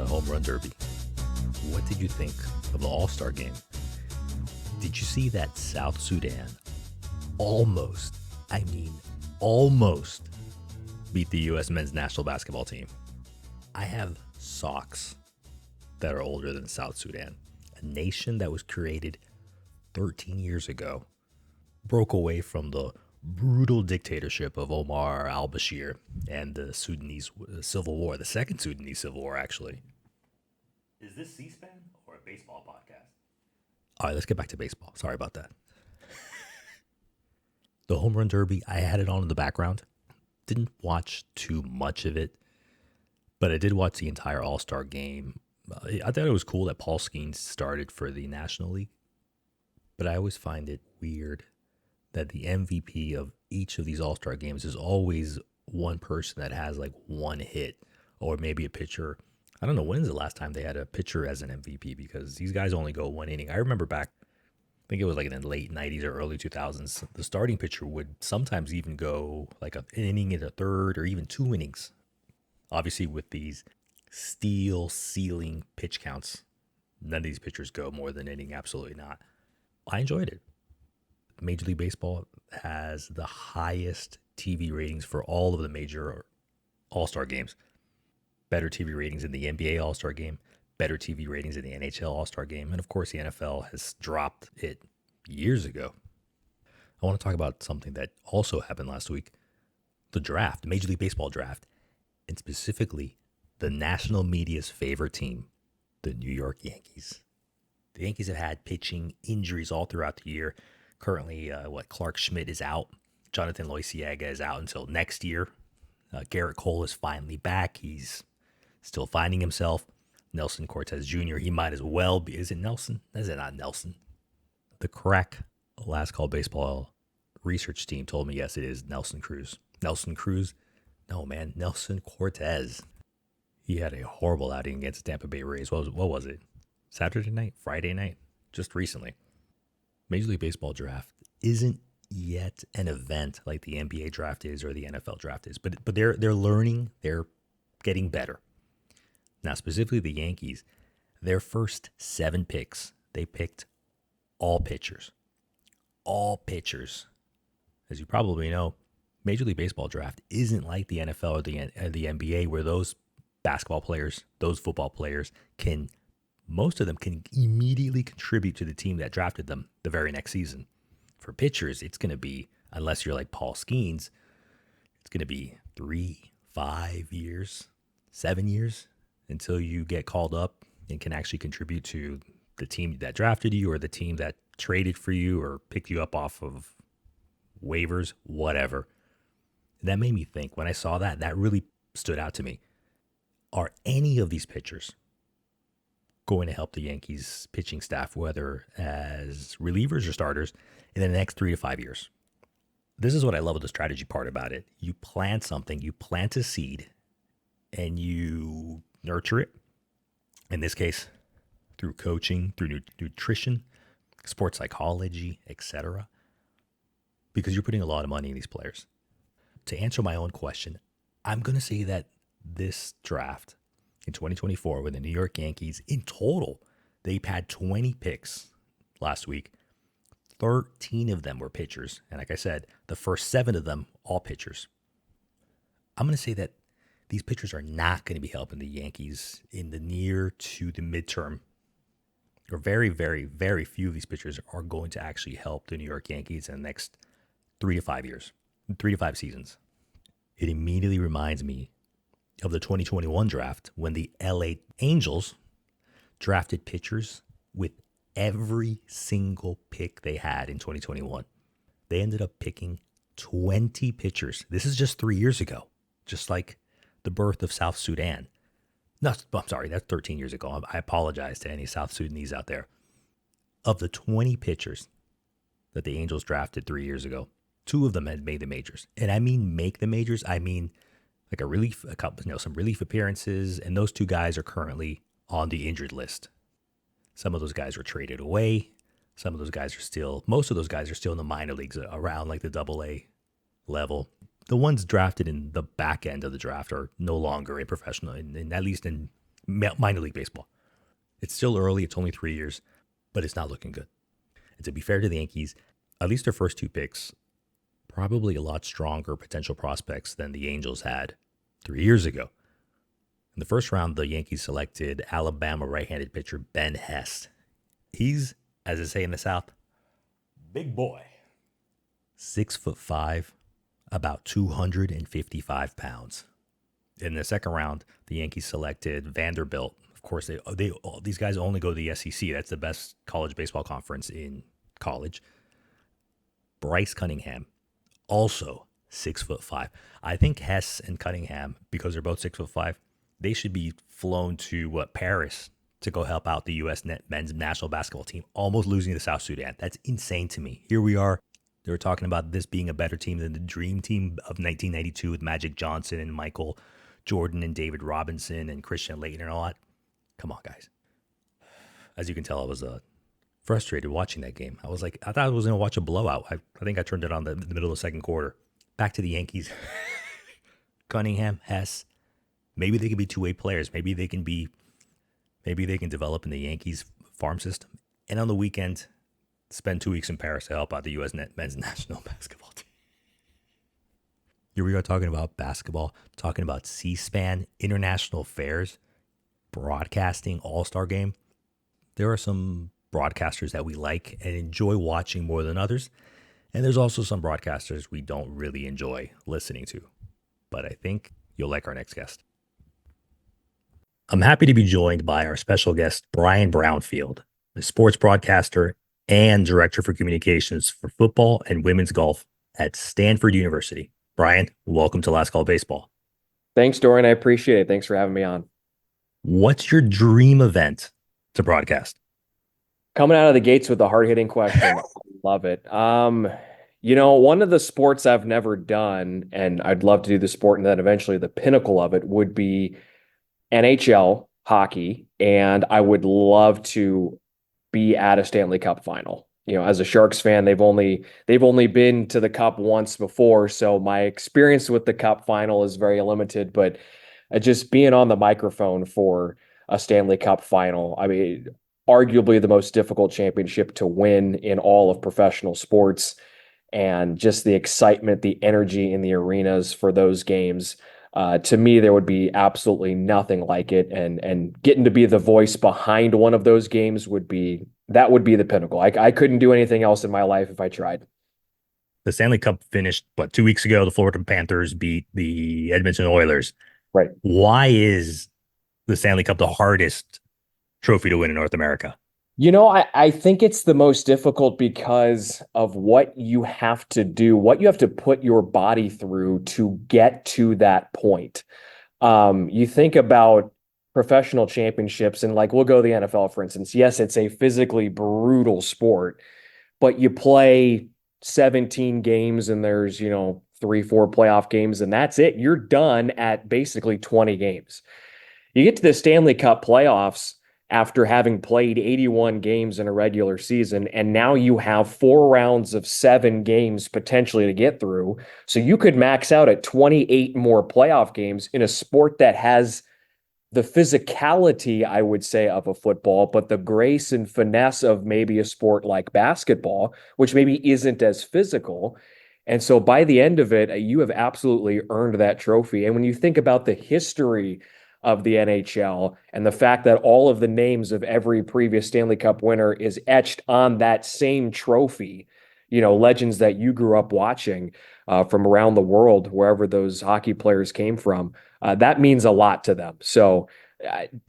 the Home Run Derby. What did you think of the All-Star game? Did you see that South Sudan almost beat the U.S. men's national basketball team? I have socks that are older than South Sudan, a nation that was created 13 years ago, broke away from the brutal dictatorship of Omar al-Bashir and the Sudanese Civil War, the second Sudanese Civil War, actually. Is this C-SPAN or a baseball podcast? All right, let's get back to baseball. Sorry about that. The Home Run Derby, I had it on in the background. Didn't watch too much of it, but I did watch the entire All-Star game. I thought it was cool that Paul Skeens started for the National League, but I always find it weird that the MVP of each of these All-Star games is always one person that has like one hit or maybe a pitcher. I don't know, when's the last time they had a pitcher as an MVP, because these guys only go one inning. I remember back, I think it was like in the late 90s or early 2000s, the starting pitcher would sometimes even go like an inning and a third or even 2 innings. Obviously with these steel ceiling pitch counts, none of these pitchers go more than an inning, absolutely not. I enjoyed it. Major League Baseball has the highest TV ratings for all of the major All-Star games. Better TV ratings in the NBA All-Star game, better TV ratings in the NHL All-Star game, and of course the NFL has dropped it years ago. I want to talk about something that also happened last week, the draft, the Major League Baseball draft, and specifically the national media's favorite team, the New York Yankees. The Yankees have had pitching injuries all throughout the year. Currently, Clark Schmidt is out. Jonathan Loisiega is out until next year. Garrett Cole is finally back. He's still finding himself. Nelson Cortez Jr., he might as well be. Is it Nelson? Is it not Nelson? The Crack Last Call Baseball research team told me, yes, it is Nelson Cruz. Nelson Cruz? No, man. Nelson Cortez. He had a horrible outing against Tampa Bay Rays. What was it? Saturday night? Friday night? Just recently. Major League Baseball draft isn't yet an event like the NBA draft is or the NFL draft is, but they're learning, they're getting better. Now, specifically the Yankees, their first 7 picks, they picked all pitchers. All pitchers. As you probably know, Major League Baseball draft isn't like the NFL or the NBA, where those basketball players, those football players most of them can immediately contribute to the team that drafted them the very next season. For pitchers, it's going to be, unless you're like Paul Skeens, it's going to be 3, 5 years, 7 years until you get called up and can actually contribute to the team that drafted you or the team that traded for you or picked you up off of waivers, whatever. That made me think, when I saw that really stood out to me. Are any of these pitchers going to help the Yankees pitching staff, whether as relievers or starters, in the next 3 to 5 years? This is what I love with the strategy part about it. You plant something, you plant a seed, and you nurture it. In this case, through coaching, through nutrition, sports psychology, etc. Because you're putting a lot of money in these players. To answer my own question, I'm going to say that this draft in 2024 with the New York Yankees, in total, they've had 20 picks last week. 13 of them were pitchers. And like I said, the first 7 of them, all pitchers. I'm going to say that these pitchers are not going to be helping the Yankees in the near to the midterm. Or very, very, very few of these pitchers are going to actually help the New York Yankees in the next 3 to 5 years, 3 to 5 seasons. It immediately reminds me of the 2021 draft when the LA Angels drafted pitchers with every single pick they had in 2021. They ended up picking 20 pitchers. This is just 3 years ago, just like the birth of South Sudan. No, I'm sorry, that's 13 years ago. I apologize to any South Sudanese out there. Of the 20 pitchers that the Angels drafted 3 years ago, 2 of them had made the majors. And I mean make the majors, I mean like a couple, some relief appearances, and those 2 guys are currently on the injured list. Some of those guys were traded away. Most of those guys are still in the minor leagues, around like the AA level. The ones drafted in the back end of the draft are no longer in professional, at least in minor league baseball. It's still early. It's only 3 years, but it's not looking good. And to be fair to the Yankees, at least their first two picks, probably a lot stronger potential prospects than the Angels had 3 years ago. In the first round, the Yankees selected Alabama right-handed pitcher Ben Hess. He's, as they say in the South, big boy. 6'5", about 255 pounds. In the second round, the Yankees selected Vanderbilt. Of course, these guys only go to the SEC. That's the best college baseball conference in college. Bryce Cunningham, also 6'5". I think Hess and Cunningham, because they're both 6'5", they should be flown to Paris to go help out the U.S. men's national basketball team, almost losing to South Sudan. That's insane to me. Here we are. They were talking about this being a better team than the dream team of 1992 with Magic Johnson and Michael Jordan and David Robinson and Christian Laettner and all that. Come on, guys. As you can tell, I was frustrated watching that game. I thought I was going to watch a blowout. I think I turned it on in the middle of the second quarter. Back to the Yankees. Cunningham, Hess. Maybe they can be two-way players. Maybe they can develop in the Yankees farm system. And on the weekend, spend 2 weeks in Paris to help out the U.S. men's national basketball team. Here we are talking about basketball, talking about C-SPAN, international affairs, broadcasting, all-star game. There are some broadcasters that we like and enjoy watching more than others. And there's also some broadcasters we don't really enjoy listening to. But I think you'll like our next guest. I'm happy to be joined by our special guest, Brian Brownfield, a sports broadcaster and director for communications for football and women's golf at Stanford University. Brian, welcome to Last Call Baseball. Thanks, Dorian. I appreciate it. Thanks for having me on. What's your dream event to broadcast? Coming out of the gates with a hard-hitting question. Love it. One of the sports I've never done, and I'd love to do the sport, and then eventually the pinnacle of it would be NHL hockey, and I would love to be at a Stanley Cup final. As a Sharks fan, they've only been to the Cup once before, so my experience with the Cup final is very limited. But just being on the microphone for a Stanley Cup final, I mean, arguably the most difficult championship to win in all of professional sports, and just the excitement, the energy in the arenas for those games. To me, there would be absolutely nothing like it, and getting to be the voice behind one of those games would be the pinnacle. I couldn't do anything else in my life if I tried. The Stanley Cup finished, 2 weeks ago? The Florida Panthers beat the Edmonton Oilers. Right. Why is the Stanley Cup the hardest trophy to win in North America? I think it's the most difficult because of what you have to do, what you have to put your body through to get to that point. You think about professional championships, and we'll go to the NFL, for instance. Yes, it's a physically brutal sport, but you play 17 games and there's, 3-4 playoff games, and that's it. You're done at basically 20 games. You get to the Stanley Cup playoffs after having played 81 games in a regular season, and now you have 4 rounds of 7 games potentially to get through. So you could max out at 28 more playoff games in a sport that has the physicality, I would say, of a football, but the grace and finesse of maybe a sport like basketball, which maybe isn't as physical. And so by the end of it, you have absolutely earned that trophy. And when you think about the history of the NHL and the fact that all of the names of every previous Stanley Cup winner is etched on that same trophy, legends that you grew up watching from around the world, wherever those hockey players came from, that means a lot to them. So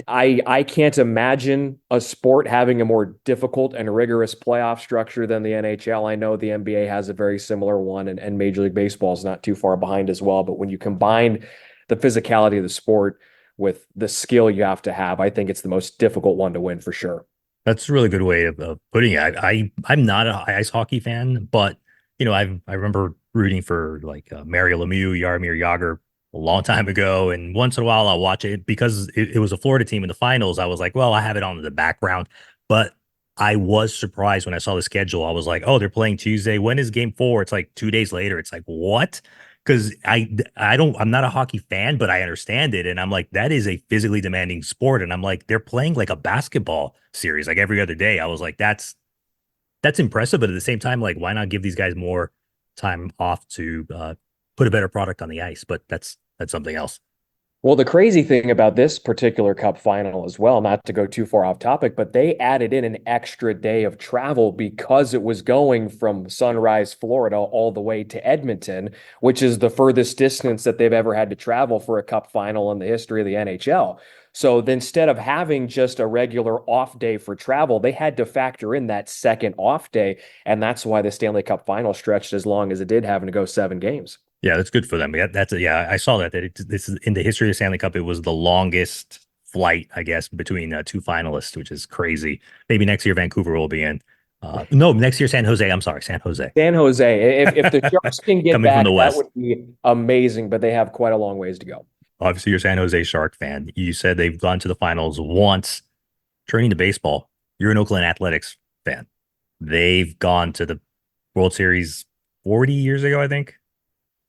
I can't imagine a sport having a more difficult and rigorous playoff structure than the NHL. I know the NBA has a very similar one, and Major League Baseball is not too far behind as well. But when you combine the physicality of the sport with the skill you have to have, I think it's the most difficult one to win for sure. That's a really good way of putting it. I'm not an ice hockey fan, but I remember rooting for Mario Lemieux, Jaromir Jagr a long time ago, and once in a while I'll watch it because it was a Florida team in the finals. I was like, well, I have it on in the background, but I was surprised when I saw the schedule. I was like, oh, they're playing Tuesday. When is game 4? It's 2 days later. It's what? because I'm not a hockey fan, but I understand it, and I'm like, that is a physically demanding sport, and I'm like, they're playing like a basketball series like every other day. I was like, that's impressive, but at the same time, like, why not give these guys more time off to put a better product on the ice? But that's something else. Well, the crazy thing about this particular cup final as well, not to go too far off topic, but they added in an extra day of travel because it was going from Sunrise, Florida, all the way to Edmonton, which is the furthest distance that they've ever had to travel for a cup final in the history of the NHL. So instead of having just a regular off day for travel, they had to factor in that second off day. And that's why the Stanley Cup final stretched as long as it did, having to go 7 games. Yeah, that's good for them. Yeah, yeah. I saw that this is in the history of Stanley Cup. It was the longest flight, I guess, between two finalists, which is crazy. Maybe next year Vancouver will be in. No, next year San Jose. I'm sorry, San Jose. San Jose. If the Sharks can get Coming from back, the that West. would be amazing, but they have quite a long ways to go. Obviously, you're a San Jose Shark fan. You said they've gone to the finals once. Turning to baseball, you're an Oakland Athletics fan. They've gone to the World Series 40 years ago, I think.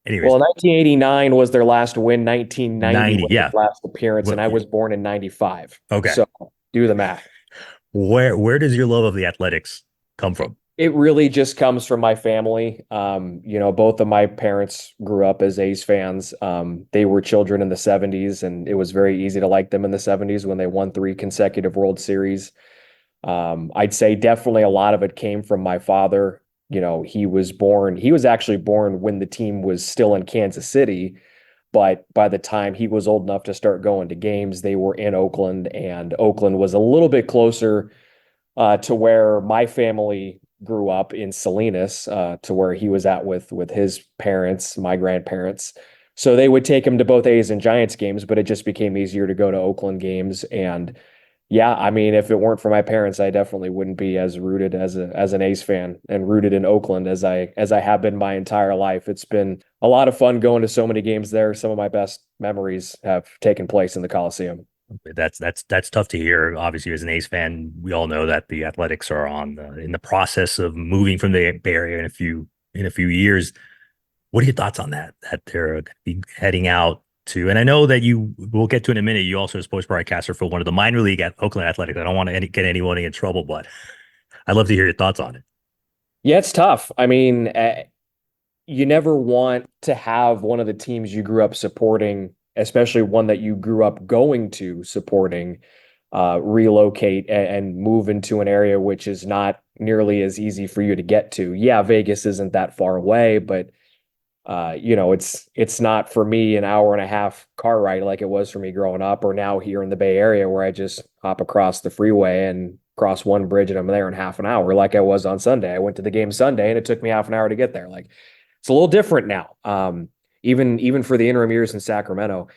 Anyways, Well, 1989 was their last win. 1990 90. was their Yeah. last appearance, and What, I was born in 95. okay. So do the math. Where does your love of the Athletics come from? It really just comes from my family. Both of my parents grew up as A's fans. They were children in the 70s, and it was very easy to like them in the 70s when they won 3 consecutive World Series. I'd say definitely a lot of it came from my father. He was actually born when the team was still in Kansas City, but by the time he was old enough to start going to games, they were in Oakland, and Oakland was a little bit closer to where my family grew up in Salinas, to where he was at with his parents, my grandparents. So they would take him to both A's and Giants games, but it just became easier to go to Oakland games. And yeah, I mean, if it weren't for my parents, I definitely wouldn't be as rooted as an A's fan and rooted in Oakland as I have been my entire life. It's been a lot of fun going to so many games there. Some of my best memories have taken place in the Coliseum. That's tough to hear. Obviously, as an A's fan, we all know that the Athletics are in the process of moving from the Bay Area in a few years. What are your thoughts on that? That they're going to be heading out to, and I know that we'll get to in a minute. You also a sports broadcaster for one of the minor league at Oakland Athletics. I don't want to get anyone in trouble, but I'd love to hear your thoughts on it. Yeah, it's tough. I mean, you never want to have one of the teams you grew up supporting, especially one that you grew up going to supporting, relocate and move into an area which is not nearly as easy for you to get to. Yeah, Vegas isn't that far away, but it's not for me an hour and a half car ride like it was for me growing up, or now here in the Bay Area where I just hop across the freeway and cross one bridge and I'm there in half an hour, like I was on Sunday. I went to the game Sunday and it took me half an hour to get there. Like it's a little different now. Even for the interim years in Sacramento,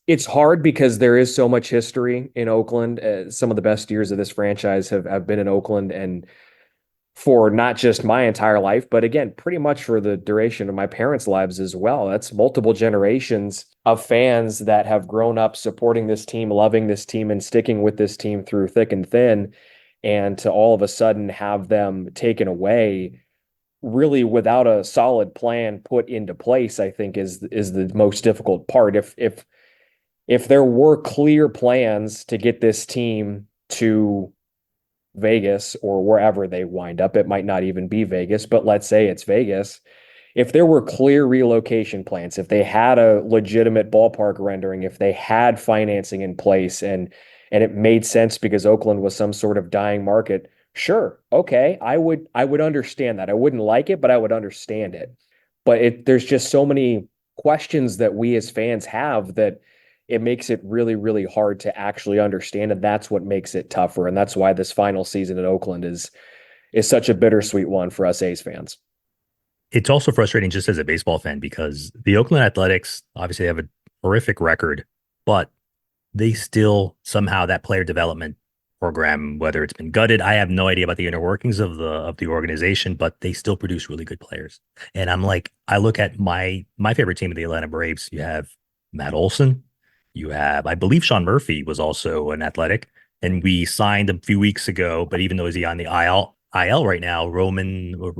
it's hard because there is so much history in Oakland. Some of the best years of this franchise have been in Oakland, and for not just my entire life, but again, pretty much for the duration of my parents' lives as well. That's multiple generations of fans that have grown up supporting this team, loving this team, and sticking with this team through thick and thin. And to all of a sudden have them taken away really without a solid plan put into place, I think is the most difficult part. If there were clear plans to get this team to Vegas or wherever they wind up, it might not even be Vegas, but let's say it's Vegas. If there were clear relocation plans, if they had a legitimate ballpark rendering, if they had financing in place and it made sense because Oakland was some sort of dying market, sure, okay, I would understand that. I wouldn't like it, but I would understand it. But there's just so many questions that we as fans have that it makes it really, really hard to actually understand. And that's what makes it tougher. And that's why this final season in Oakland is such a bittersweet one for us A's fans. It's also frustrating just as a baseball fan because the Oakland Athletics obviously have a horrific record, but they still somehow that player development program, whether it's been gutted, I have no idea about the inner workings of the organization, but they still produce really good players. And I'm like, I look at my favorite team of the Atlanta Braves. You have Matt Olson. You have, I believe Sean Murphy was also an Athletic, and we signed a few weeks ago, but even though he's on the IL right now, Roman or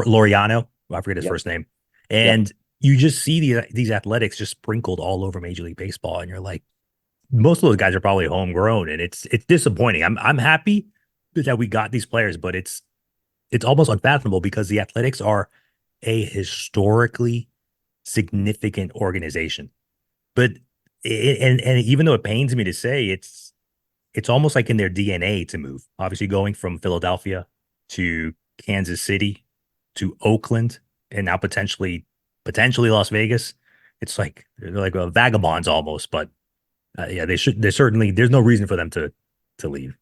Laureano, I forget his Yep. first name. Yep. And you just see these athletics just sprinkled all over Major League Baseball, and you're like, most of those guys are probably homegrown, and it's disappointing. I'm happy that we got these players, but it's almost unfathomable because the Athletics are a historically significant organization. But and even though it pains me to say, it's almost like in their DNA to move. Obviously, going from Philadelphia to Kansas City to Oakland and now potentially Las Vegas. It's like they're like vagabonds almost, but yeah, they should. They certainly. There's no reason for them to leave.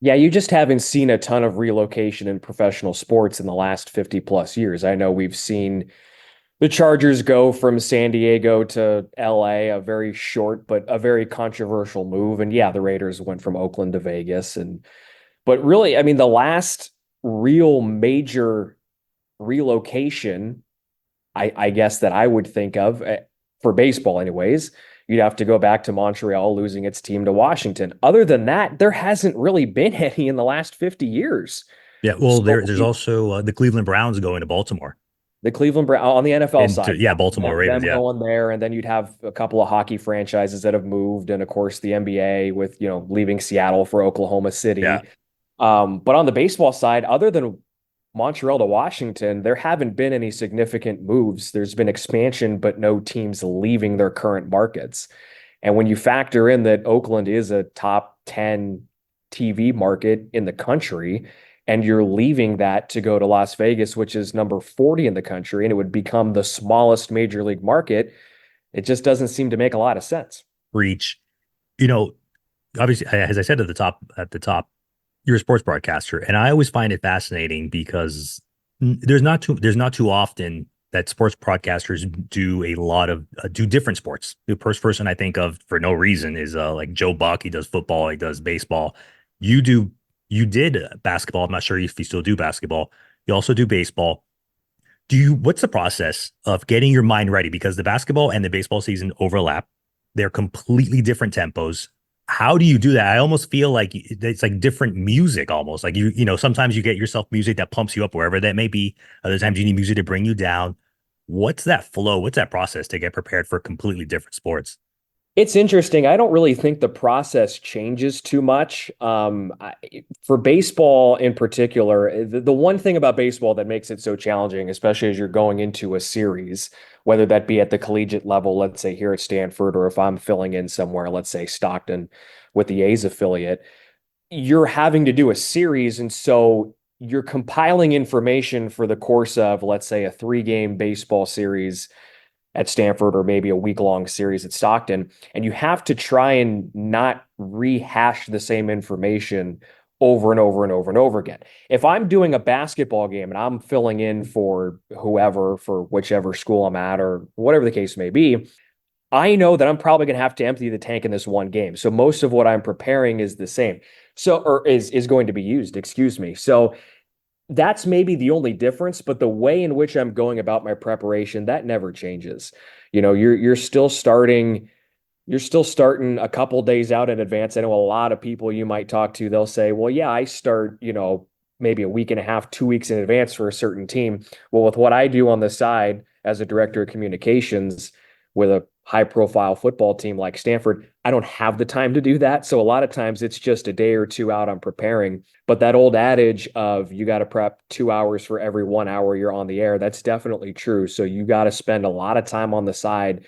Yeah, you just haven't seen a ton of relocation in professional sports in the last 50 plus years. I know we've seen the Chargers go from San Diego to LA, a very short but a very controversial move. And yeah, the Raiders went from Oakland to Vegas. But really, I mean, the last real major relocation, I guess that I would think of for baseball, anyways, you'd have to go back to Montreal losing its team to Washington. Other than that, there hasn't really been any in the last 50 years. Yeah, well, So there's also the Cleveland Browns going to Baltimore the Cleveland Brown on the NFL and side, yeah, Baltimore Ravens. them Yeah, going there, and then you'd have a couple of hockey franchises that have moved, and of course the NBA with leaving Seattle for Oklahoma yeah. City. But on the baseball side, other than Montreal to Washington, there haven't been any significant moves. There's been expansion, but no teams leaving their current markets. And when you factor in that Oakland is a top 10 TV market in the country, and you're leaving that to go to Las Vegas, which is number 40 in the country, and it would become the smallest major league market, it just doesn't seem to make a lot of sense. Reach. You know, obviously, as I said at the top, you're a sports broadcaster, and I always find it fascinating because there's not too often that sports broadcasters do a lot of do different sports. The first person I think of for no reason is like Joe Buck. He does football, he does baseball. You did basketball. I'm not sure if you still do basketball. You also do baseball. What's the process of getting your mind ready? Because the basketball and the baseball season overlap. They're completely different tempos. How do you do that? I almost feel like it's like different music almost. Like sometimes you get yourself music that pumps you up wherever that may be. Other times you need music to bring you down. What's that flow? What's that process to get prepared for completely different sports? It's interesting. I don't really think the process changes too much. For baseball in particular, the one thing about baseball that makes it so challenging, especially as you're going into a series, whether that be at the collegiate level, let's say here at Stanford, or if I'm filling in somewhere, let's say Stockton with the A's affiliate, you're having to do a series. And so you're compiling information for the course of, let's say, a 3 game baseball series at Stanford or maybe a week-long series at Stockton, and you have to try and not rehash the same information over and over and over and over again. If I'm doing a basketball game and I'm filling in for whoever, for whichever school I'm at or whatever the case may be, I know that I'm probably going to have to empty the tank in this one game. So most of what I'm preparing is the same. So, or is going to be used, excuse me. So that's maybe the only difference, but the way in which I'm going about my preparation, that never changes. You're still starting a couple days out in advance. I know a lot of people you might talk to, they'll say, well, yeah, I start, maybe a week and a half, 2 weeks in advance for a certain team. Well, with what I do on the side as a director of communications with a high profile football team like Stanford, I don't have the time to do that. So a lot of times it's just a day or two out on preparing. But that old adage of you got to prep 2 hours for every 1 hour you're on the air, that's definitely true. So you got to spend a lot of time on the side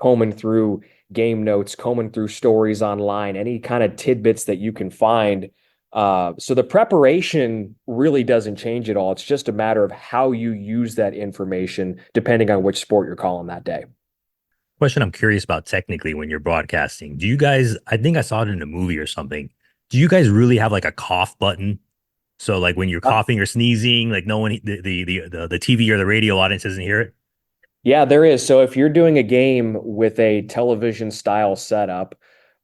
combing through game notes, combing through stories online, any kind of tidbits that you can find. So the preparation really doesn't change at all. It's just a matter of how you use that information depending on which sport you're calling that day. Question I'm curious about technically when you're broadcasting. Do you guys, I think I saw it in a movie or something. Do you guys really have like a cough button? So like when you're coughing or sneezing, like no one, the TV or the radio audience doesn't hear it? Yeah, there is. So if you're doing a game with a television style setup,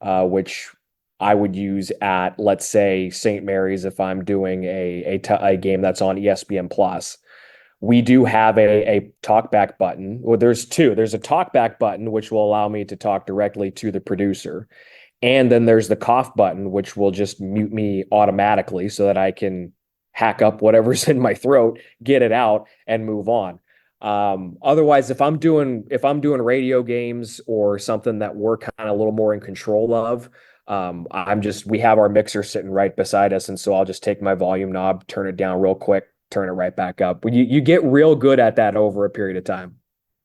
which I would use at, let's say, St. Mary's, if I'm doing a game that's on ESPN Plus, we do have a talkback button. Well, there's two. There's a talkback button, which will allow me to talk directly to the producer. And then there's the cough button, which will just mute me automatically so that I can hack up whatever's in my throat, get it out, and move on. Otherwise, if I'm doing radio games or something that we're kind of a little more in control of, we have our mixer sitting right beside us, and so I'll just take my volume knob, turn it down real quick, turn it right back up. You get real good at that over a period of time.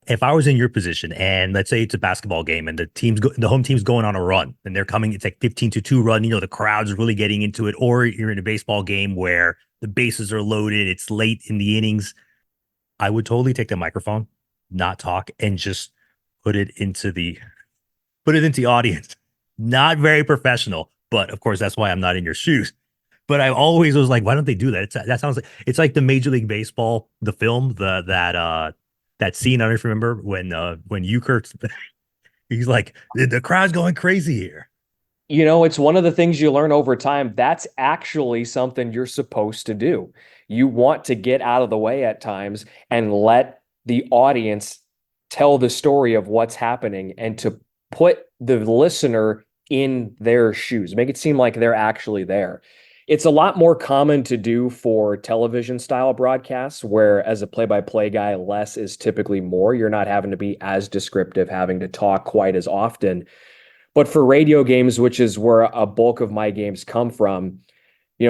If I was in your position and let's say it's a basketball game and the home team's going on a run and they're coming, it's like 15-2 run, the crowd's really getting into it, or you're in a baseball game where the bases are loaded, it's late in the innings, I would totally take the microphone, not talk, and just put it into the audience. Not very professional, but of course that's why I'm not in your shoes. But I always was like, why don't they do that? That sounds like it's like the Major League Baseball, the film, that scene. I don't know if you remember when Euchre, he's like, the crowd's going crazy here. It's one of the things you learn over time. That's actually something you're supposed to do. You want to get out of the way at times and let the audience tell the story of what's happening and to put the listener in their shoes, make it seem like they're actually there. It's a lot more common to do for television style broadcasts, where as a play-by-play guy, less is typically more. You're not having to be as descriptive, having to talk quite as often. But for radio games, which is where a bulk of my games come from,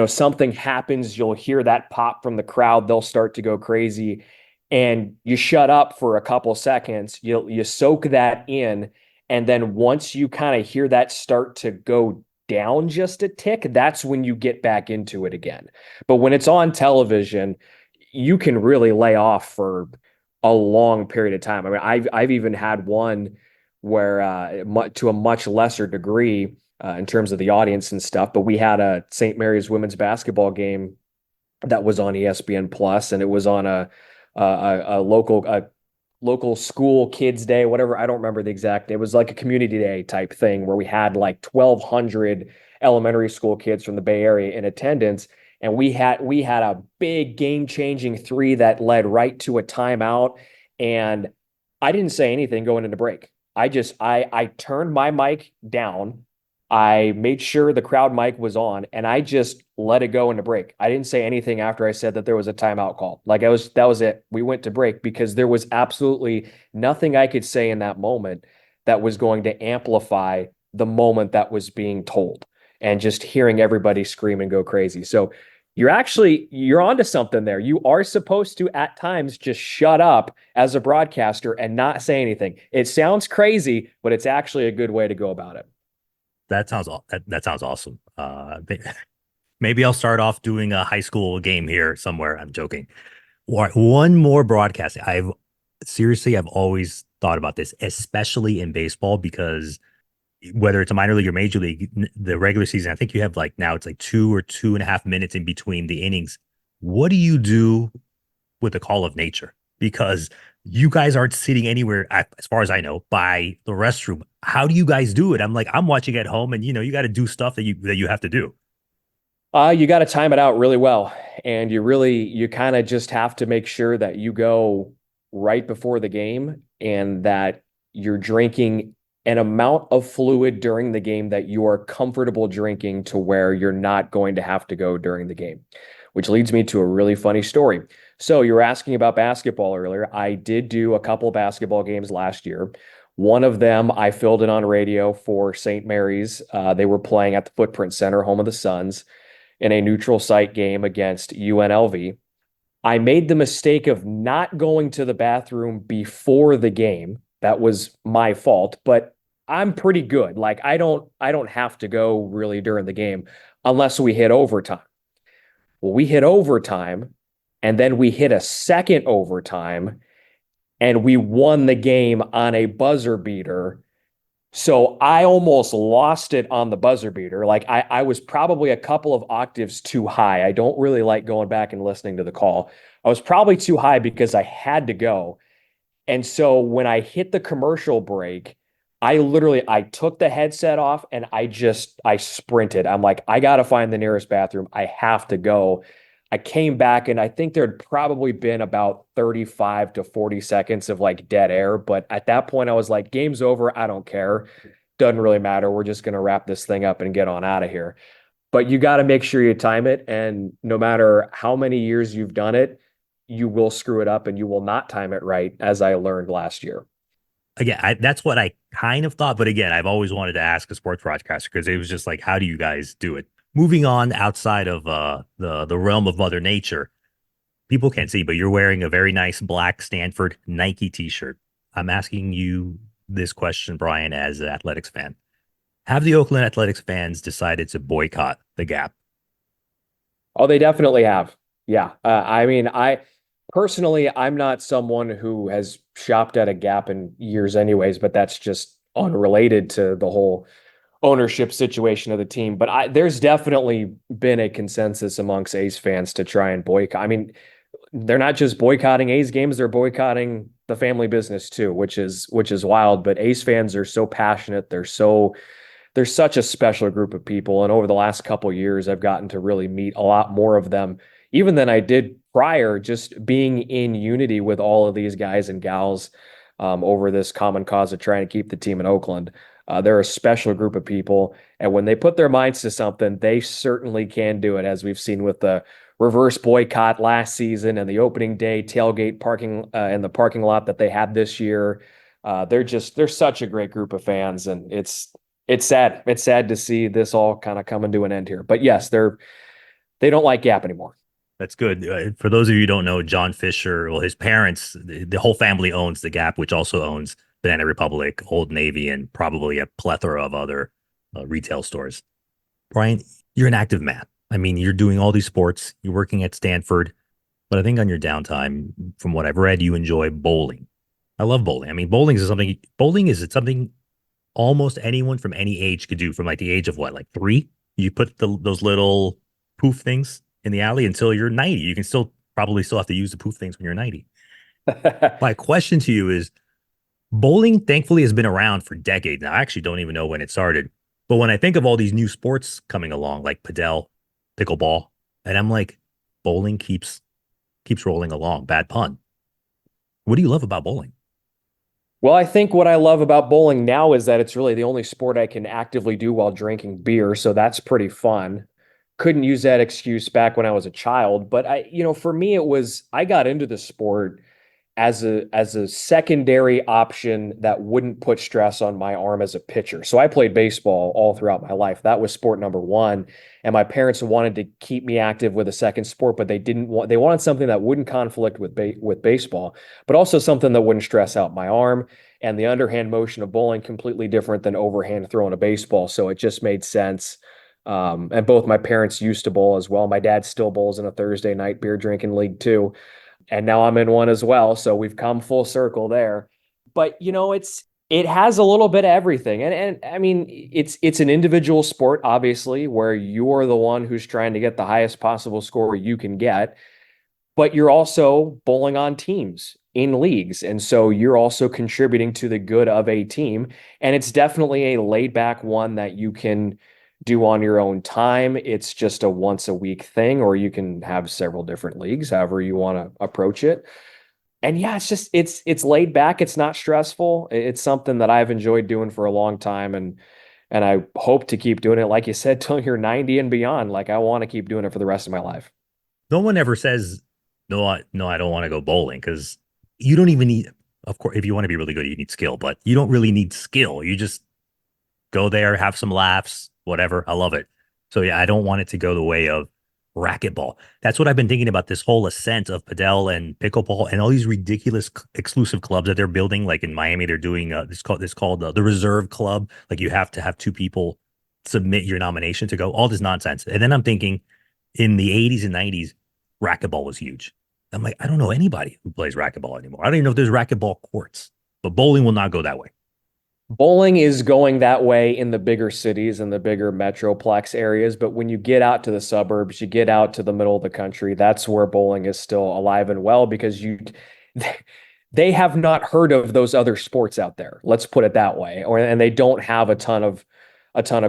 something happens, you'll hear that pop from the crowd, they'll start to go crazy, and you shut up for a couple seconds, you soak that in, and then once you kind of hear that start to go down just a tick, that's when you get back into it again. But when it's on television, you can really lay off for a long period of time. I mean, I've even had one where to a much lesser degree in terms of the audience and stuff, but we had a St. Mary's women's basketball game that was on ESPN Plus, and it was on a local school kids day, whatever. I don't remember the exact. It was like a community day type thing where we had like 1,200 elementary school kids from the Bay Area in attendance, and we had a big game changing three that led right to a timeout, and I didn't say anything going into break. I turned my mic down. I made sure the crowd mic was on, and I just let it go into break. I didn't say anything after I said that there was a timeout call. Like that was it. We went to break because there was absolutely nothing I could say in that moment that was going to amplify the moment that was being told, and just hearing everybody scream and go crazy. So you're onto something there. You are supposed to at times just shut up as a broadcaster and not say anything. It sounds crazy, but it's actually a good way to go about it. That sounds awesome. Maybe I'll start off doing a high school game here somewhere. I'm joking. One more broadcast. I've always thought about this, especially in baseball, because whether it's a minor league or major league, the regular season, I think you have like now it's like 2 or 2.5 minutes in between the innings. What do you do with the call of nature? Because you guys aren't sitting anywhere, as far as I know, by the restroom. How do you guys do it? I'm watching at home, and you got to do stuff that you have to do. You got to time it out really well, and you kind of just have to make sure that you go right before the game and that you're drinking an amount of fluid during the game that you are comfortable drinking to where you're not going to have to go during the game, which leads me to a really funny story. So you were asking about basketball earlier. I did do a couple basketball games last year. One of them I filled in on radio for St. Mary's. They were playing at the Footprint Center, home of the Suns, in a neutral site game against UNLV. I made the mistake of not going to the bathroom before the game. That was my fault, but I'm pretty good. Like I don't have to go really during the game unless we hit overtime. Well, we hit overtime, and then we hit a second overtime, and we won the game on a buzzer beater. So I almost lost it on the buzzer beater. Like I was probably a couple of octaves too high. I don't really like going back and listening to the call. I was probably too high because I had to go. And so when I hit the commercial break, I took the headset off and I sprinted. I'm like, I got to find the nearest bathroom. I have to go. I came back, and I think there'd probably been about 35 to 40 seconds of like dead air. But at that point I was like, game's over. I don't care. Doesn't really matter. We're just going to wrap this thing up and get on out of here. But you got to make sure you time it. And no matter how many years you've done it, you will screw it up and you will not time it right, as I learned last year. Again, that's what I kind of thought. But again, I've always wanted to ask a sports broadcaster because it was just like, how do you guys do it? Moving on outside of the realm of Mother Nature, people can't see, but you're wearing a very nice black Stanford Nike t-shirt. I'm asking you this question, Brian, as an athletics fan. Have the Oakland Athletics fans decided to boycott the Gap? Oh, they definitely have. Yeah. I mean, I personally, I'm not someone who has shopped at a Gap in years anyways, but that's just unrelated to the whole ownership situation of the team. But there's definitely been a consensus amongst A's fans to try and boycott. I mean, they're not just boycotting A's games, they're boycotting the family business too, which is wild. But A's fans are so passionate. They're such a special group of people. And over the last couple of years, I've gotten to really meet a lot more of them, even than I did prior, just being in unity with all of these guys and gals over this common cause of trying to keep the team in Oakland. They're a special group of people. And when they put their minds to something, they certainly can do it, as we've seen with the reverse boycott last season and the opening day tailgate parking in the parking lot that they had this year. They're such a great group of fans, and it's sad. It's sad to see this all kind of coming to an end here. But yes, they don't like Gap anymore. That's good. For those of you who don't know, John Fisher, well, his parents, the whole family owns the Gap, which also owns Banana Republic, Old Navy, and probably a plethora of other retail stores. Brian, you're an active man. I mean, you're doing all these sports, you're working at Stanford, but I think on your downtime, from what I've read, you enjoy bowling. I love bowling. I mean, bowling is something almost anyone from any age could do from like the age of what, like 3? You put those little poof things in the alley until you're 90. You can probably still have to use the poof things when you're 90. My question to you is, bowling thankfully has been around for decades now. I actually don't even know when it started. But when I think of all these new sports coming along, like padel, pickleball, and I'm like, bowling keeps rolling along. Bad pun. What do you love about bowling? Well, I think what I love about bowling now is that it's really the only sport I can actively do while drinking beer. So that's pretty fun. Couldn't use that excuse back when I was a child, but for me, I got into the sport as a secondary option that wouldn't put stress on my arm as a pitcher. So I played baseball all throughout my life. That was sport number one. And my parents wanted to keep me active with a second sport, but they wanted something that wouldn't conflict with baseball, but also something that wouldn't stress out my arm. And the underhand motion of bowling completely different than overhand throwing a baseball. So it just made sense. And both my parents used to bowl as well. My dad still bowls in a Thursday night beer drinking league too. And now I'm in one as well. So we've come full circle there. But it has a little bit of everything. And I mean, it's an individual sport, obviously, where you're the one who's trying to get the highest possible score you can get. But you're also bowling on teams in leagues. And so you're also contributing to the good of a team. And it's definitely a laid back one that you can do on your own time. It's just a once a week thing, or you can have several different leagues, however you want to approach it. And yeah, it's laid back. It's not stressful. It's something that I've enjoyed doing for a long time. And I hope to keep doing it. Like you said, till you're 90 and beyond. Like I want to keep doing it for the rest of my life. No one ever says, no, I don't want to go bowling, because you don't even need, of course, if you want to be really good, you need skill, but you don't really need skill. You just go there, have some laughs, whatever. I love it. So yeah, I don't want it to go the way of racquetball. That's what I've been thinking about, this whole ascent of padel and pickleball and all these ridiculous exclusive clubs that they're building. Like in Miami, they're doing this called the Reserve Club. Like you have to have 2 people submit your nomination to go. All this nonsense. And then I'm thinking, in the 80s and 90s, racquetball was huge. I'm like, I don't know anybody who plays racquetball anymore. I don't even know if there's racquetball courts, but bowling will not go that way. Bowling is going that way in the bigger cities and the bigger metroplex areas. But when you get out to the suburbs, you get out to the middle of the country, that's where bowling is still alive and well, because they have not heard of those other sports out there. Let's put it that way. And they don't have a ton of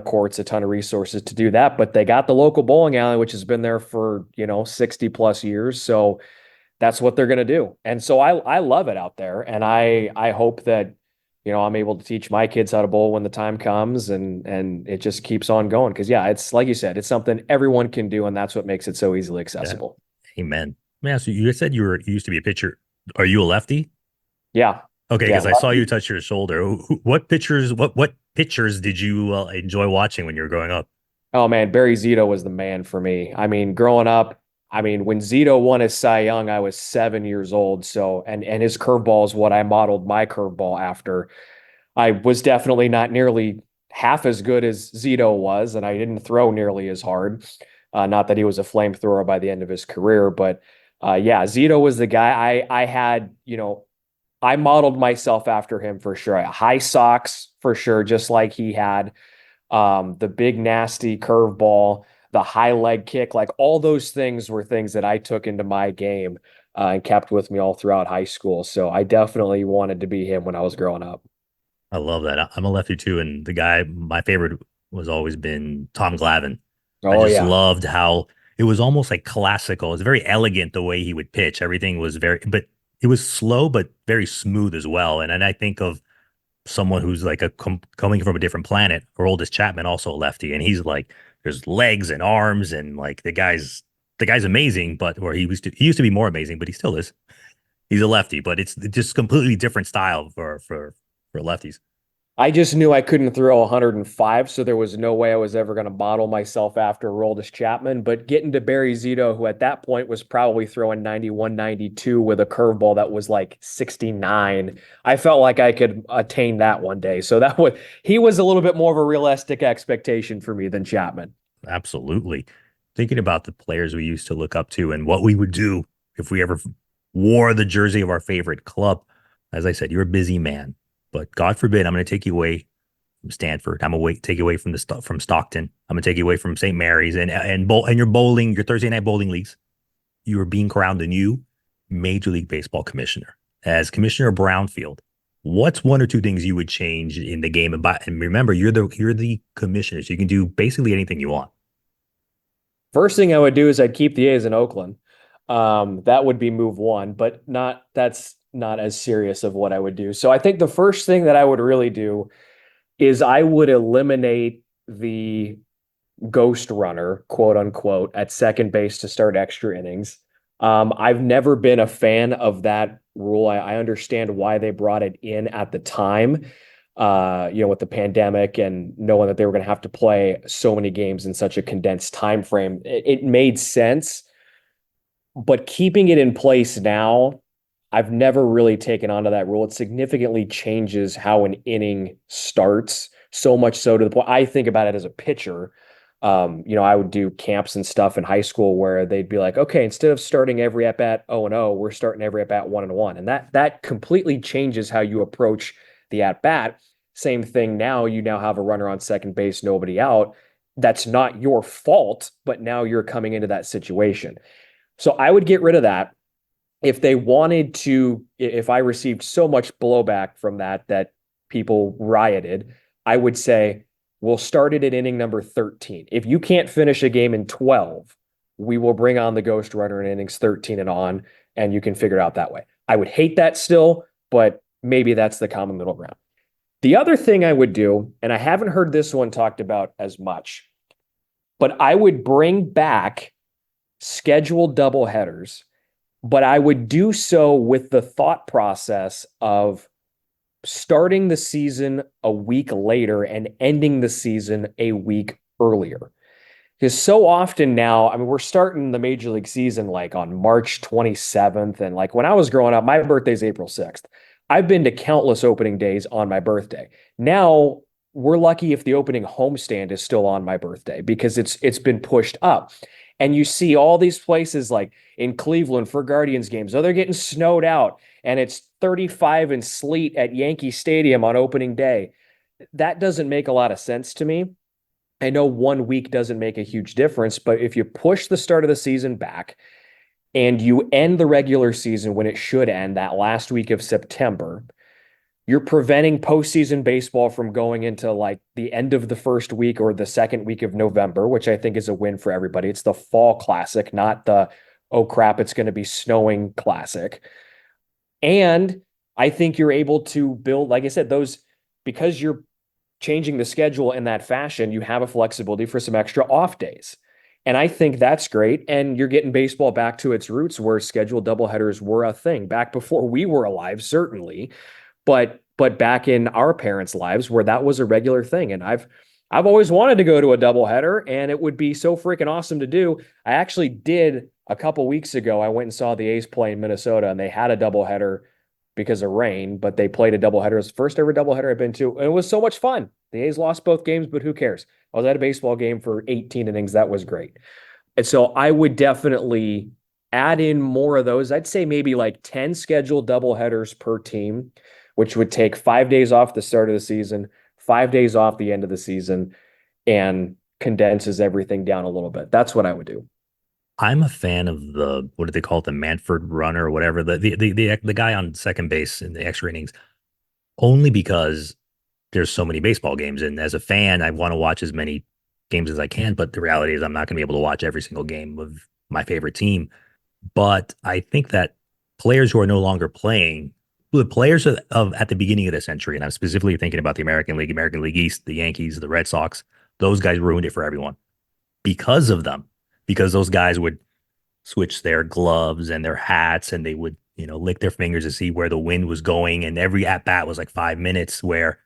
courts, a ton of resources to do that. But they got the local bowling alley, which has been there for, 60 plus years. So that's what they're going to do. And so I love it out there. And I hope that I'm able to teach my kids how to bowl when the time comes, and it just keeps on going. Cause yeah, it's like you said, it's something everyone can do. And that's what makes it so easily accessible. Yeah. Amen. Man, so you said you used to be a pitcher. Are you a lefty? Yeah. Okay, Yeah. because I saw you touch your shoulder. What pitchers did you enjoy watching when you were growing up? Oh man, Barry Zito was the man for me. I mean, growing up, I mean, when Zito won his Cy Young, I was 7 years old. So, and his curveball is what I modeled my curveball after. I was definitely not nearly half as good as Zito was, and I didn't throw nearly as hard. Not that he was a flamethrower by the end of his career, but yeah, Zito was the guy I had, I modeled myself after him for sure. High socks for sure, just like he had. The big nasty curveball, the high leg kick, like all those things were things that I took into my game and kept with me all throughout high school. So I definitely wanted to be him when I was growing up. I love that. I'm a lefty too, and the guy my favorite was always been Tom Glavine. I Oh just yeah. loved how it was almost like classical. It was very elegant the way he would pitch. Everything was but it was slow but very smooth as well. And I think of someone who's like coming from a different planet. Aroldis Chapman, also a lefty, and he's like there's legs and arms and like the guy's amazing, but or he used to be more amazing, but he still is. He's a lefty, but it's just completely different style for lefties. I just knew I couldn't throw 105, so there was no way I was ever going to model myself after Aroldis Chapman. But getting to Barry Zito, who at that point was probably throwing 91, 92 with a curveball that was like 69, I felt like I could attain that one day. So he was a little bit more of a realistic expectation for me than Chapman. Absolutely. Thinking about the players we used to look up to and what we would do if we ever wore the jersey of our favorite club. As I said, you're a busy man, but God forbid I'm going to take you away from Stanford. I'm going to take you away from Stockton. I'm going to take you away from St. Mary's and your Thursday night bowling leagues. You are being crowned a new Major League Baseball commissioner. As Commissioner Brownfield, what's one or two things you would change in the game? And remember, you're the commissioner, so you can do basically anything you want. First thing I would do is I'd keep the A's in Oakland. That would be move one, but that's not as serious of what I would do. So I think the first thing that I would really do is I would eliminate the ghost runner, quote unquote, at second base to start extra innings. I've never been a fan of that rule. I understand why they brought it in at the time, with the pandemic and knowing that they were going to have to play so many games in such a condensed time frame. It made sense, but keeping it in place now, I've never really taken onto that rule. It significantly changes how an inning starts, so much so to the point I think about it as a pitcher. I would do camps and stuff in high school where they'd be like, okay, instead of starting every at bat 0-0, we're starting every at bat 1-1. And that completely changes how you approach the at bat. Same thing now, you now have a runner on second base, nobody out. That's not your fault, but now you're coming into that situation. So I would get rid of that. If they wanted to, if I received so much blowback from that people rioted, I would say, we'll start it at inning number 13. If you can't finish a game in 12, we will bring on the ghost runner in innings 13 and on, and you can figure it out that way. I would hate that still, but maybe that's the common middle ground. The other thing I would do, and I haven't heard this one talked about as much, but I would bring back scheduled doubleheaders, but I would do so with the thought process of starting the season a week later and ending the season a week earlier. Because so often now, I mean, we're starting the major league season like on March 27th. And like when I was growing up, my birthday's April 6th. I've been to countless opening days on my birthday. Now we're lucky if the opening homestand is still on my birthday because it's been pushed up. And you see all these places like in Cleveland for Guardians games. Oh, they're getting snowed out and it's 35 and sleet at Yankee Stadium on opening day. That doesn't make a lot of sense to me. I know 1 week doesn't make a huge difference, but if you push the start of the season back and you end the regular season when it should end that last week of September, you're preventing postseason baseball from going into like the end of the first week or the second week of November, which I think is a win for everybody. It's the fall classic, not the, oh crap, it's going to be snowing classic. And I think you're able to build, like I said, because you're changing the schedule in that fashion, you have a flexibility for some extra off days. And I think that's great. And you're getting baseball back to its roots where scheduled doubleheaders were a thing back before we were alive, certainly. But back in our parents' lives where that was a regular thing. And I've always wanted to go to a doubleheader, and it would be so freaking awesome to do. I actually did a couple weeks ago. I went and saw the A's play in Minnesota, and they had a doubleheader because of rain, but they played a doubleheader. It was the first ever doubleheader I've been to, and it was so much fun. The A's lost both games, but who cares? I was at a baseball game for 18 innings. That was great. And so I would definitely add in more of those. I'd say maybe like 10 scheduled doubleheaders per team, which would take 5 days off the start of the season, 5 days off the end of the season, and condenses everything down a little bit. That's what I would do. I'm a fan of the what do they call it, the Manfred runner or whatever, the guy on second base in the extra innings, only because there's so many baseball games, and as a fan, I want to watch as many games as I can. But the reality is, I'm not going to be able to watch every single game of my favorite team. But I think that players who are no longer playing, the players of at the beginning of the century, and I'm specifically thinking about the American League East, the Yankees, the Red Sox, those guys ruined it for everyone because of them, because those guys would switch their gloves and their hats and they would, lick their fingers to see where the wind was going. And every at bat was like 5 minutes, where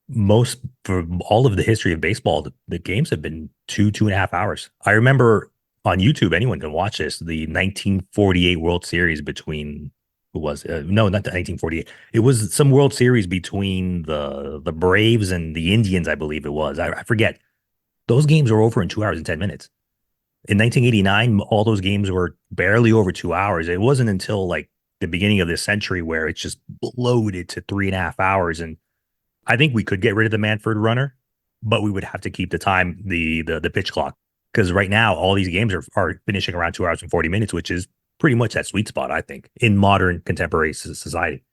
most for all of the history of baseball, the games have been 2.5 hours. I remember on YouTube, anyone can watch this, the 1948 World Series between who was no, not the 1948. It was some World Series between the Braves and the Indians, I believe it was. I forget. Those games were over in 2 hours and 10 minutes. In 1989, all those games were barely over 2 hours. It wasn't until like the beginning of this century where it's just bloated to 3.5 hours. And I think we could get rid of the Manfred runner, but we would have to keep the time, the pitch clock. Because right now, all these games are finishing around 2 hours and 40 minutes, which is pretty much that sweet spot, I think, in modern contemporary society.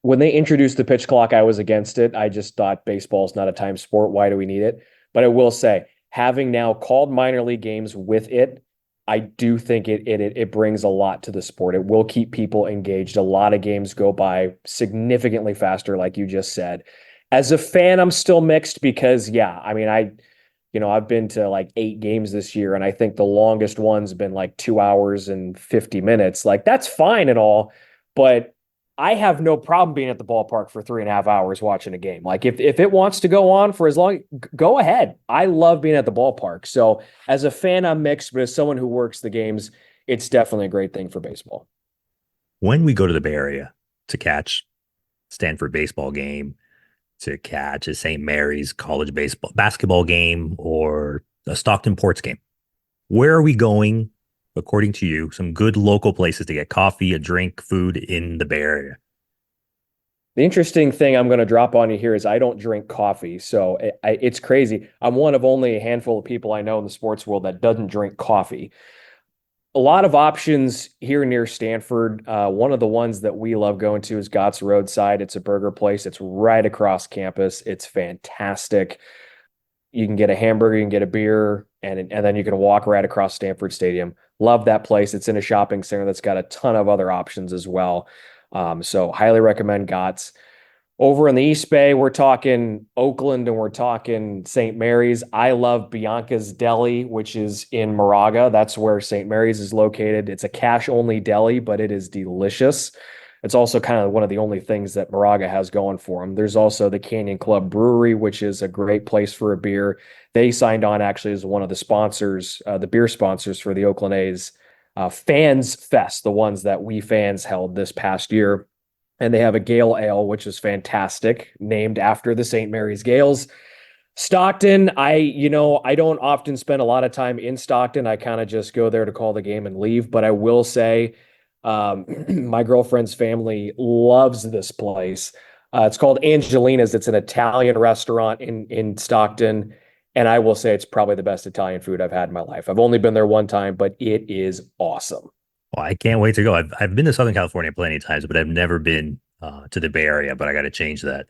When they introduced the pitch clock, I was against it. I just thought baseball's not a time sport. Why do we need it? But I will say, having now called minor league games with it, I do think it brings a lot to the sport. It will keep people engaged. A lot of games go by significantly faster, like you just said. As a fan, I'm still mixed because, yeah, I mean, I've been to like 8 games this year, and I think the longest one's been like 2 hours and 50 minutes. Like, that's fine and all, but I have no problem being at the ballpark for 3.5 hours watching a game. Like, if it wants to go on for as long, go ahead. I love being at the ballpark. So as a fan, I'm mixed, but as someone who works the games, it's definitely a great thing for baseball. When we go to the Bay Area to catch Stanford baseball game, to catch a St. Mary's college basketball game, or a Stockton Ports game, where are we going, according to you, some good local places to get coffee, a drink, food in the Bay Area? The interesting thing I'm going to drop on you here is I don't drink coffee. So it's crazy. I'm one of only a handful of people I know in the sports world that doesn't drink coffee. A lot of options here near Stanford. One of the ones that we love going to is Gott's Roadside. It's a burger place. It's right across campus. It's fantastic. You can get a hamburger, you can get a beer, and then you can walk right across Stanford Stadium. Love that place. It's in a shopping center that's got a ton of other options as well. So highly recommend Gott's. Over in the East Bay, we're talking Oakland and we're talking St. Mary's. I love Bianca's Deli, which is in Moraga. That's where St. Mary's is located. It's a cash-only deli, but it is delicious. It's also kind of one of the only things that Moraga has going for them. There's also the Canyon Club Brewery, which is a great place for a beer. They signed on actually as one of the sponsors, the beer sponsors for the Oakland A's Fans Fest, the ones that we fans held this past year. And they have a Gale Ale, which is fantastic, named after the St. Mary's Gales. Stockton, I don't often spend a lot of time in Stockton. I kind of just go there to call the game and leave. But I will say, my girlfriend's family loves this place. It's called Angelina's. It's an Italian restaurant in Stockton. And I will say it's probably the best Italian food I've had in my life. I've only been there one time, but it is awesome. Well, I can't wait to go. I've been to Southern California plenty of times, but I've never been to the Bay Area, but I got to change that.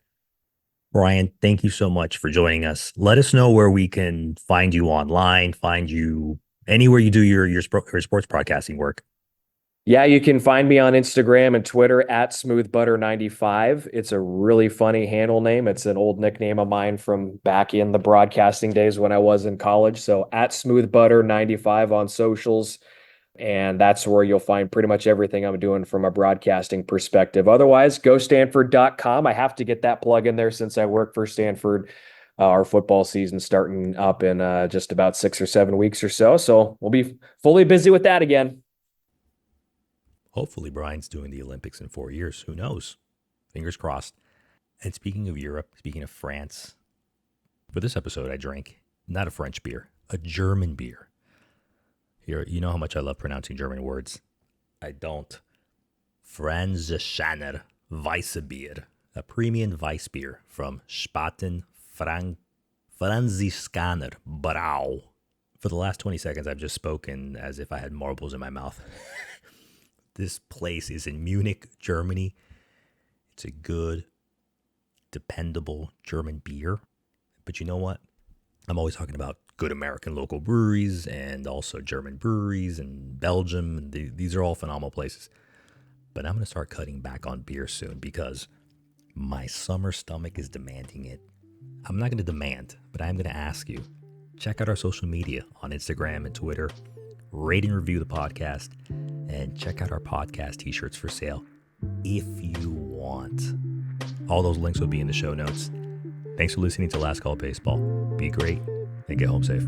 Brian, thank you so much for joining us. Let us know where we can find you online, find you anywhere you do your sports broadcasting work. Yeah, you can find me on Instagram and Twitter at smoothbutter95. It's a really funny handle name. It's an old nickname of mine from back in the broadcasting days when I was in college. So at smoothbutter95 on socials. And that's where you'll find pretty much everything I'm doing from a broadcasting perspective. Otherwise, go Stanford.com. I have to get that plug in there since I work for Stanford. Our football season starting up in just about 6 or 7 weeks or so. So we'll be fully busy with that again. Hopefully, Brian's doing the Olympics in 4 years. Who knows? Fingers crossed. And speaking of Europe, speaking of France, for this episode, I drank not a French beer, a German beer. Here, you know how much I love pronouncing German words. I don't. Franzishaner Weissbier, a premium Weissbier from Spaten-Franziskaner-Bräu. For the last 20 seconds, I've just spoken as if I had marbles in my mouth. This place is in Munich, Germany. It's a good, dependable German beer. But you know what? I'm always talking about good American local breweries and also German breweries and Belgium. And these are all phenomenal places. But I'm going to start cutting back on beer soon because my summer stomach is demanding it. I'm not going to demand, but I'm going to ask you. Check out our social media on Instagram and Twitter. Rate and review the podcast. And check out our podcast t-shirts for sale if you want. All those links will be in the show notes. Thanks for listening to Last Call Baseball. Be great and get home safe.